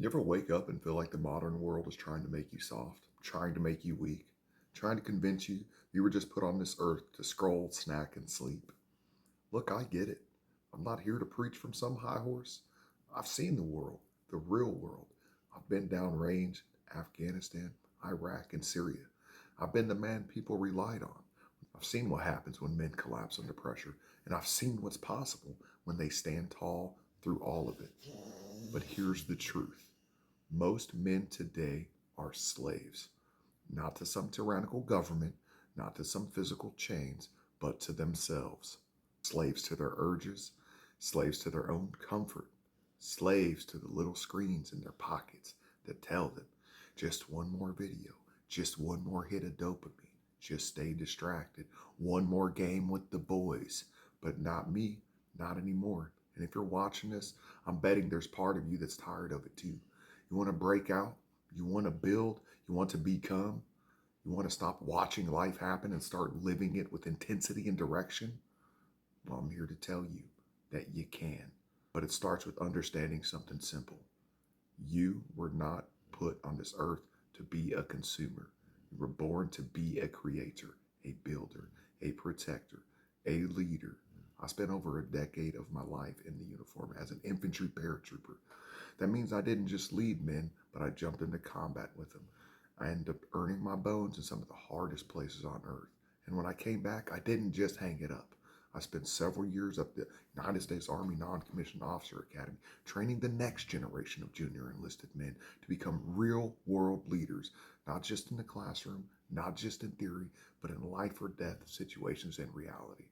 You ever wake up and feel like the modern world is trying to make you soft, trying to make you weak, trying to convince you you were just put on this earth to scroll, snack, and sleep? Look, I get it. I'm not here to preach from some high horse. I've seen the world, the real world. I've been downrange in Afghanistan, Iraq, and Syria. I've been the man people relied on. I've seen what happens when men collapse under pressure, and I've seen what's possible when they stand tall through all of it. But here's the truth. Most men today are slaves, not to some tyrannical government, not to some physical chains, but to themselves. Slaves to their urges, slaves to their own comfort, slaves to the little screens in their pockets that tell them just one more video, just one more hit of dopamine, just stay distracted, one more game with the boys. But not me, not anymore. And if you're watching this, I'm betting there's part of you that's tired of it too. You want to break out, you want to build, you want to become, you want to stop watching life happen and start living it with intensity and direction? Well, I'm here to tell you that you can. But it starts with understanding something simple. You were not put on this earth to be a consumer. You were born to be a creator, a builder, a protector, a leader. I spent over a decade of my life in the uniform as an infantry paratrooper. That means I didn't just lead men, but I jumped into combat with them. I ended up earning my bones in some of the hardest places on earth. And when I came back, I didn't just hang it up. I spent several years at the United States Army Non-Commissioned Officer Academy, training the next generation of junior enlisted men to become real world leaders, not just in the classroom, not just in theory, but in life or death situations in reality.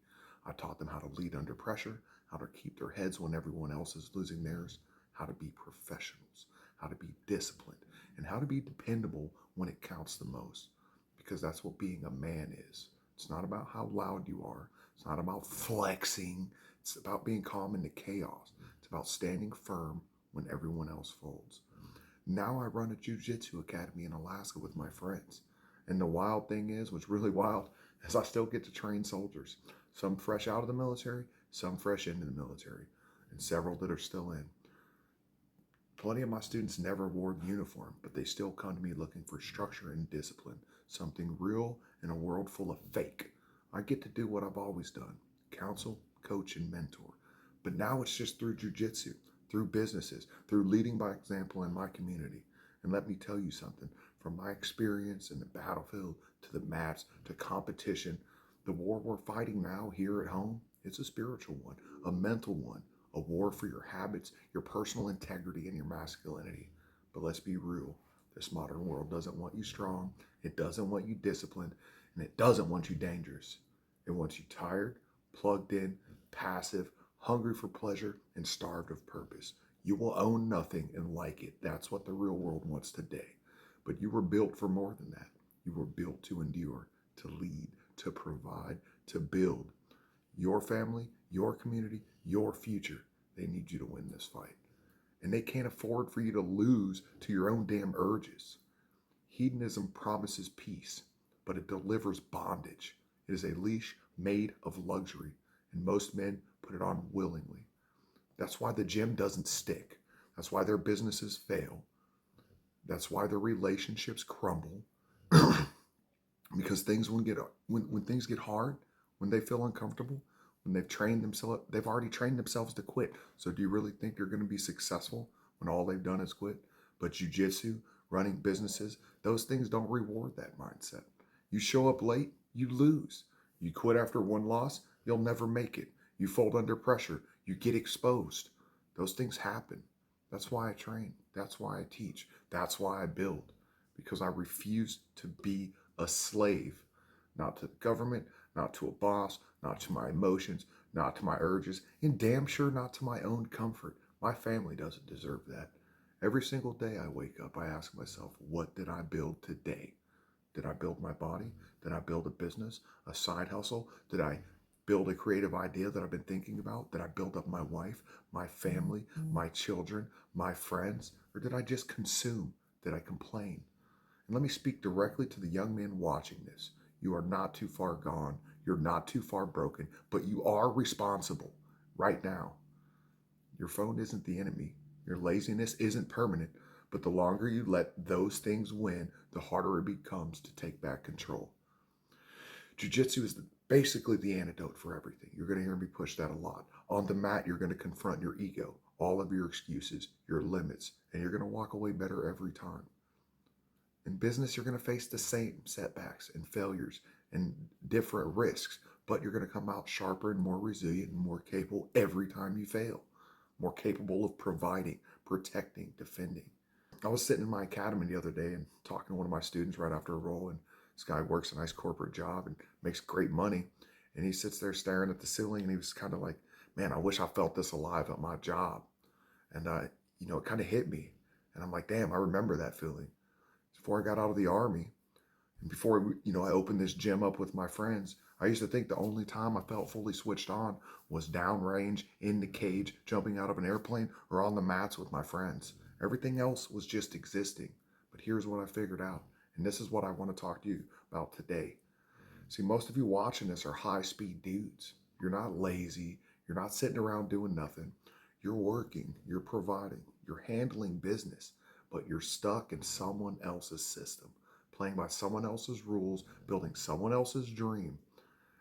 I taught them how to lead under pressure, how to keep their heads when everyone else is losing theirs, how to be professionals, how to be disciplined, and how to be dependable when it counts the most. Because that's what being a man is. It's not about how loud you are. It's not about flexing. It's about being calm in the chaos. It's about standing firm when everyone else folds. Now I run a Jiu-Jitsu academy in Alaska with my friends. And the wild thing is, what's really wild, is I still get to train soldiers. Some fresh out of the military, some fresh into the military, and several that are still in. Plenty of my students never wore the uniform, but they still come to me looking for structure and discipline, something real in a world full of fake. I get to do what I've always done, counsel, coach, and mentor. But now it's just through jujitsu, through businesses, through leading by example in my community. And let me tell you something, from my experience in the battlefield to the mats to competition, the war we're fighting now here at home, it's a spiritual one, a mental one, a war for your habits, your personal integrity, and your masculinity. But let's be real. This modern world doesn't want you strong. It doesn't want you disciplined. And it doesn't want you dangerous. It wants you tired, plugged in, passive, hungry for pleasure, and starved of purpose. You will own nothing and like it. That's what the real world wants today. But you were built for more than that. You were built to endure, to lead, to provide, to build. Your family, your community, your future. They need you to win this fight. And they can't afford for you to lose to your own damn urges. Hedonism promises peace, but it delivers bondage. It is a leash made of luxury, and most men put it on willingly. That's why the gym doesn't stick. That's why their businesses fail. That's why their relationships crumble. Because when things get hard, when they feel uncomfortable, when they've already trained themselves to quit. So do you really think you're going to be successful when all they've done is quit? But jujitsu, running businesses, those things don't reward that mindset. You show up late, you lose. You quit after one loss, you'll never make it. You fold under pressure, you get exposed. Those things happen. That's why I train. That's why I teach. That's why I build. Because I refuse to be a slave, not to the government, not to a boss, not to my emotions, not to my urges, and damn sure not to my own comfort. My family doesn't deserve that. Every single day I wake up, I ask myself, what did I build today? Did I build my body? Did I build a business, a side hustle? Did I build a creative idea that I've been thinking about? Did I build up my wife, my family, my children, my friends? Or did I just consume? Did I complain? And let me speak directly to the young men watching this. You are not too far gone. You're not too far broken, but you are responsible right now. Your phone isn't the enemy. Your laziness isn't permanent, But the longer you let those things win, the harder it becomes to take back control. Jiu-Jitsu is basically the antidote for everything. You're going to hear me push that a lot. On the mat, you're going to confront your ego, all of your excuses, your limits, and you're going to walk away better every time. In business, you're going to face the same setbacks and failures and different risks, but you're going to come out sharper and more resilient and more capable every time you fail, more capable of providing, protecting, defending. I was sitting in my academy the other day and talking to one of my students right after a roll, and this guy works a nice corporate job and makes great money. And he sits there staring at the ceiling, and he was kind of like, man, I wish I felt this alive at my job. And, it kind of hit me. And I'm like, damn, I remember that feeling. Before I got out of the Army, and before, I opened this gym up with my friends, I used to think the only time I felt fully switched on was downrange, in the cage, jumping out of an airplane, or on the mats with my friends. Everything else was just existing. But here's what I figured out. And this is what I want to talk to you about today. See, most of you watching this are high-speed dudes. You're not lazy. You're not sitting around doing nothing. You're working. You're providing. You're handling business. But you're stuck in someone else's system, playing by someone else's rules, building someone else's dream.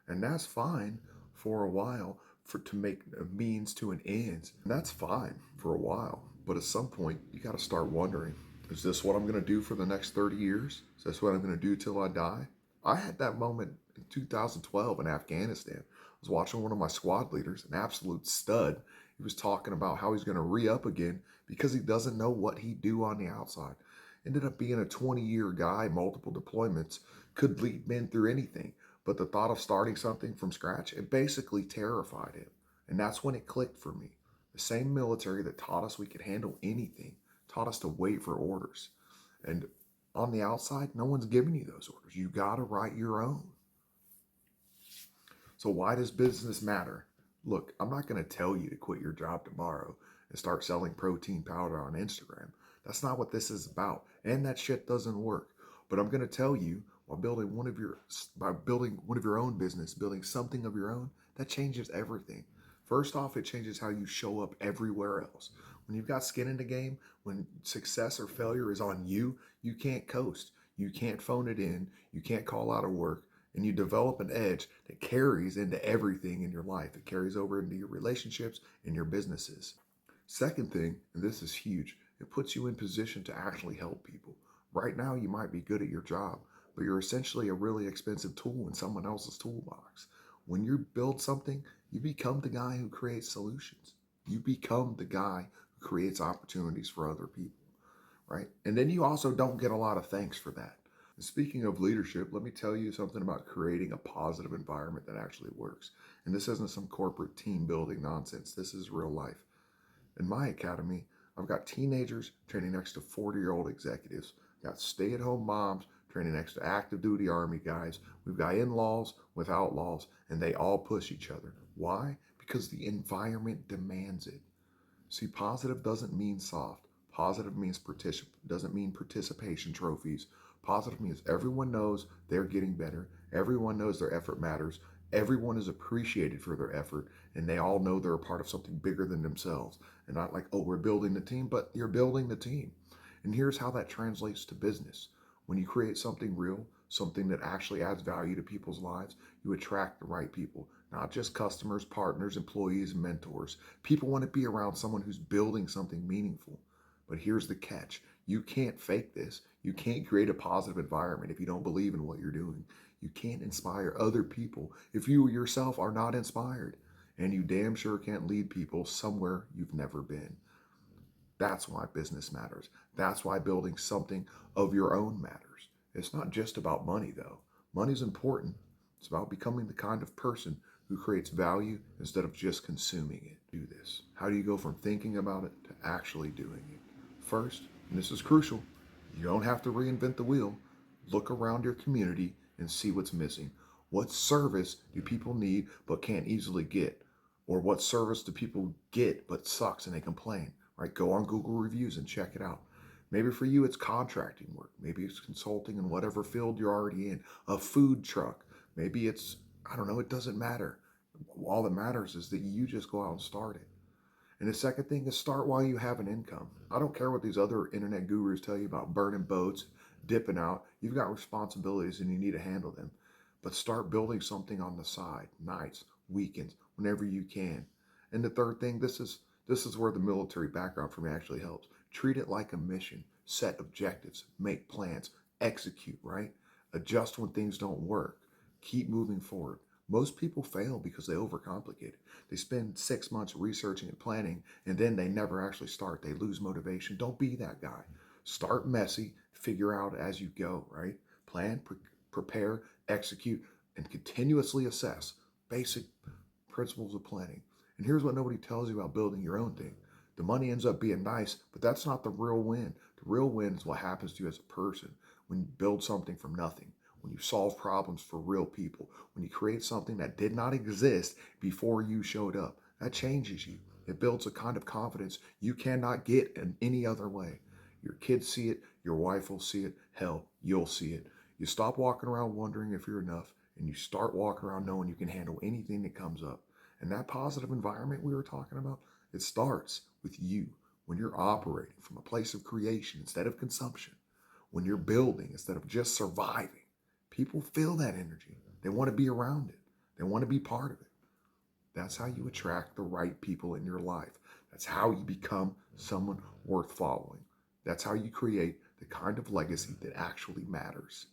And that's fine for a while, to make a means to an end. And that's fine for a while. But at some point, you got to start wondering, is this what I'm going to do for the next 30 years? Is this what I'm going to do till I die? I had that moment in 2012 in Afghanistan. I was watching one of my squad leaders, an absolute stud. He was talking about how he's going to re-up again because he doesn't know what he'd do on the outside. Ended up being a 20-year guy, multiple deployments, could lead men through anything. But the thought of starting something from scratch, it basically terrified him. And that's when it clicked for me. The same military that taught us we could handle anything taught us to wait for orders. And on the outside, no one's giving you those orders. You got to write your own. So why does business matter? Look, I'm not going to tell you to quit your job tomorrow and start selling protein powder on Instagram. That's not what this is about. And that shit doesn't work. But I'm going to tell you, by building one of your own business, building something of your own, that changes everything. First off, it changes how you show up everywhere else. When you've got skin in the game, when success or failure is on you, you can't coast. You can't phone it in. You can't call out of work. And you develop an edge that carries into everything in your life. It carries over into your relationships and your businesses. Second thing, and this is huge, it puts you in position to actually help people. Right now, you might be good at your job, but you're essentially a really expensive tool in someone else's toolbox. When you build something, you become the guy who creates solutions. You become the guy who creates opportunities for other people, right? And then you also don't get a lot of thanks for that. And speaking of leadership, let me tell you something about creating a positive environment that actually works. And this isn't some corporate team building nonsense. This is real life. In my academy, I've got teenagers training next to 40-year-old executives. I've got stay-at-home moms training next to active duty Army guys. We've got in-laws with outlaws, and they all push each other. Why? Because the environment demands it. See, positive doesn't mean soft. Positive means doesn't mean participation trophies. Positive means everyone knows they're getting better. Everyone knows their effort matters. Everyone is appreciated for their effort, and they all know they're a part of something bigger than themselves. And not like, oh, we're building the team, but you're building the team. And here's how that translates to business. When you create something real, something that actually adds value to people's lives, you attract the right people, not just customers, partners, employees, and mentors. People want to be around someone who's building something meaningful. But here's the catch. You can't fake this. You can't create a positive environment if you don't believe in what you're doing. You can't inspire other people if you yourself are not inspired. And you damn sure can't lead people somewhere you've never been. That's why business matters. That's why building something of your own matters. It's not just about money, though. Money's important. It's about becoming the kind of person who creates value instead of just consuming it. Do this. How do you go from thinking about it to actually doing it? First, and this is crucial, you don't have to reinvent the wheel. Look around your community and see what's missing. What service do people need but can't easily get? Or what service do people get but sucks and they complain? Right? Go on Google reviews and check it out. Maybe for you, it's contracting work. Maybe it's consulting in whatever field you're already in. A food truck. Maybe it's, I don't know, it doesn't matter. All that matters is that you just go out and start it. And the second thing is start while you have an income. I don't care what these other internet gurus tell you about burning boats, dipping out. You've got responsibilities and you need to handle them. But start building something on the side, nights, weekends, whenever you can. And the third thing, this is where the military background for me actually helps. Treat it like a mission. Set objectives, make plans, execute, right? Adjust when things don't work. Keep moving forward. Most people fail because they overcomplicate it. They spend 6 months researching and planning, and then they never actually start. They lose motivation. Don't be that guy. Start messy, figure out as you go, right? Plan, prepare, execute, and continuously assess. Basic principles of planning. And here's what nobody tells you about building your own thing. The money ends up being nice, but that's not the real win. The real win is what happens to you as a person when you build something from nothing, when you solve problems for real people, when you create something that did not exist before you showed up. That changes you. It builds a kind of confidence you cannot get in any other way. Your kids see it, your wife will see it, hell, you'll see it. You stop walking around wondering if you're enough, and you start walking around knowing you can handle anything that comes up. And that positive environment we were talking about, it starts with you when you're operating from a place of creation instead of consumption, when you're building instead of just surviving. People feel that energy. They want to be around it. They want to be part of it. That's how you attract the right people in your life. That's how you become someone worth following. That's how you create the kind of legacy that actually matters.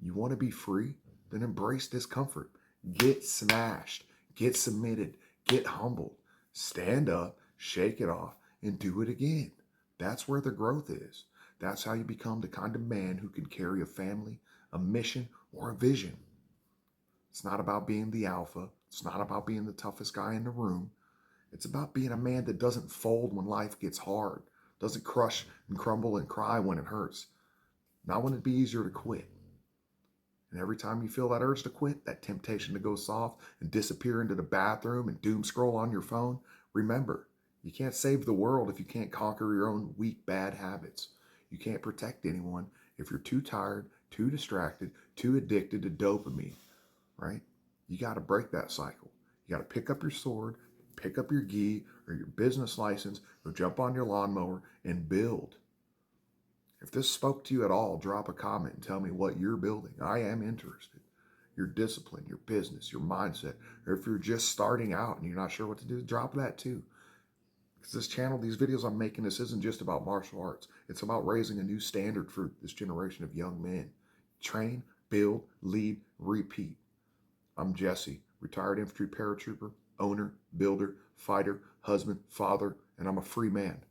You want to be free? Then embrace discomfort. Get smashed. Get submitted. Get humbled. Stand up, shake it off, and do it again. That's where the growth is. That's how you become the kind of man who can carry a family, a mission, or a vision. It's not about being the alpha. It's not about being the toughest guy in the room. It's about being a man that doesn't fold when life gets hard, doesn't crush and crumble and cry when it hurts. Not when it'd be easier to quit. And every time you feel that urge to quit, that temptation to go soft and disappear into the bathroom and doom scroll on your phone, remember, you can't save the world if you can't conquer your own weak, bad habits. You can't protect anyone if you're too tired, too distracted, too addicted to dopamine, right? You got to break that cycle. You got to pick up your sword, pick up your gi or your business license, or jump on your lawnmower and build. If this spoke to you at all, drop a comment and tell me what you're building. I am interested. Your discipline, your business, your mindset, or if you're just starting out and you're not sure what to do, drop that too. Because this channel, these videos I'm making, this isn't just about martial arts. It's about raising a new standard for this generation of young men. Train, build, lead, repeat. I'm Jesse, retired infantry paratrooper, owner, builder, fighter, husband, father, and I'm a free man.